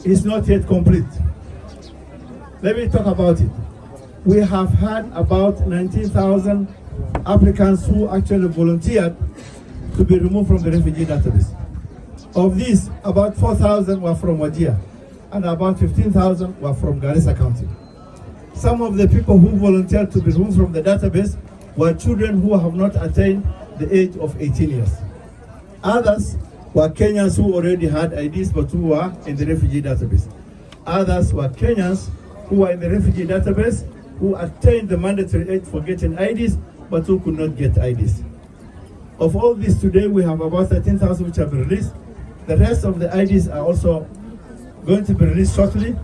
is not yet complete. Let me talk about it. We have had about 19,000 applicants who actually volunteered to be removed from the refugee database. Of these, about 4,000 were from Wajir, and about 15,000 were from Garissa County. Some of the people who volunteered to be removed from the database were children who have not attained the age of 18 years. Others were Kenyans who already had IDs but who were in the refugee database. Others were Kenyans who were in the refugee database who attained the mandatory age for getting IDs but who could not get IDs. Of all these today, we have about 13,000 which have been released. The rest of the IDs are also going to be released shortly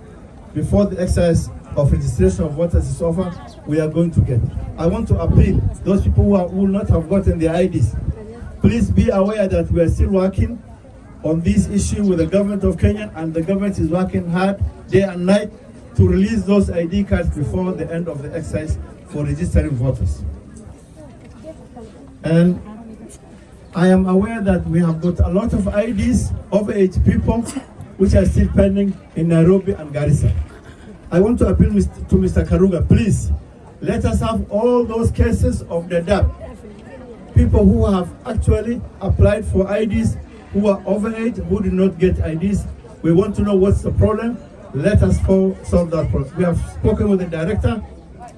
before the exercise of registration of voters is over. We are going to get. I want to appeal those people who will not have gotten their IDs. Please be aware that we are still working on this issue with the government of Kenya, and the government is working hard day and night to release those ID cards before the end of the exercise for registering voters. And I am aware that we have got a lot of IDs, overage people, which are still pending in Nairobi and Garissa. I want to appeal to Mr. Karuga, please, let us have all those cases of Dadaab, people who have actually applied for IDs, who are overage, who did not get IDs. We want to know what's the problem. Let us solve that problem. We have spoken with the director,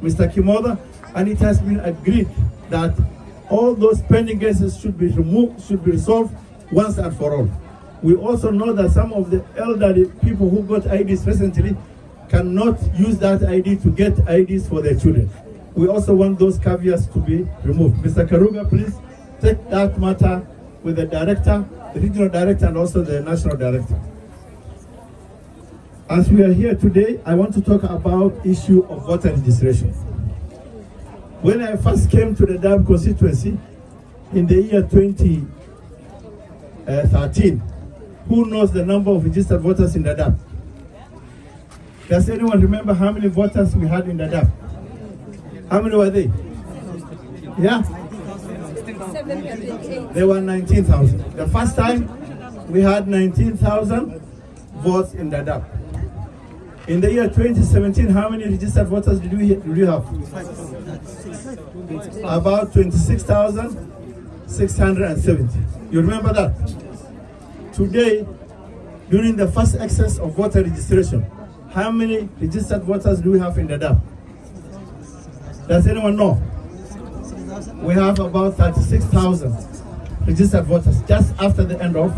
Mr. Kimoda, and it has been agreed that all those pending cases should be removed, should be resolved once and for all. We also know that some of the elderly people who got IDs recently cannot use that ID to get IDs for their children. We also want those caveats to be removed. Mr. Karuga, please take that matter with the director, the regional director, and also the national director. As we are here today, I want to talk about issue of voter registration. When I first came to the Dadaab Constituency in the year 2013, who knows the number of registered voters in Dadaab? Does anyone remember how many voters we had in Dadaab? How many were they? Yeah? There were 19,000. The first time we had 19,000 votes in Dadaab. In the year 2017, how many registered voters did you have? About 26,670. You remember that? Today, during the first excess of voter registration, how many registered voters do we have in Dadaab? Does anyone know? We have about 36,000 registered voters just after the end of.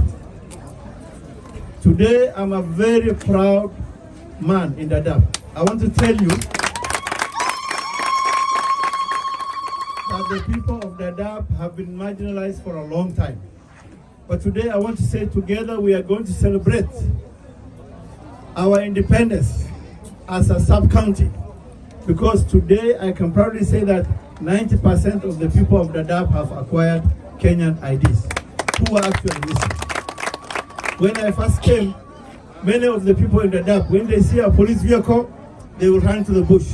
Today, I'm a very proud man in Dadaab. I want to tell you that the people of Dadaab have been marginalized for a long time. But today I want to say together we are going to celebrate our independence as a sub-county, because today I can proudly say that 90% of the people of Dadaab have acquired Kenyan IDs who are actually missing. When I first came, many of the people in Dadaab, when they see a police vehicle, they will run to the bush.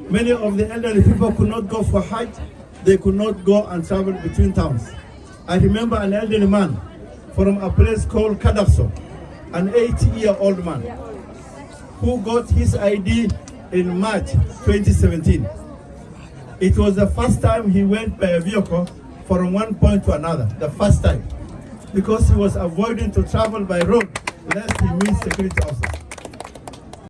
Many of the elderly people could not go for Hajj. They could not go and travel between towns. I remember an elderly man from a place called Kadafso, an 80-year-old man, who got his ID in March 2017. It was the first time he went by a vehicle from one point to another, the first time, because he was avoiding to travel by road lest he meets security officers.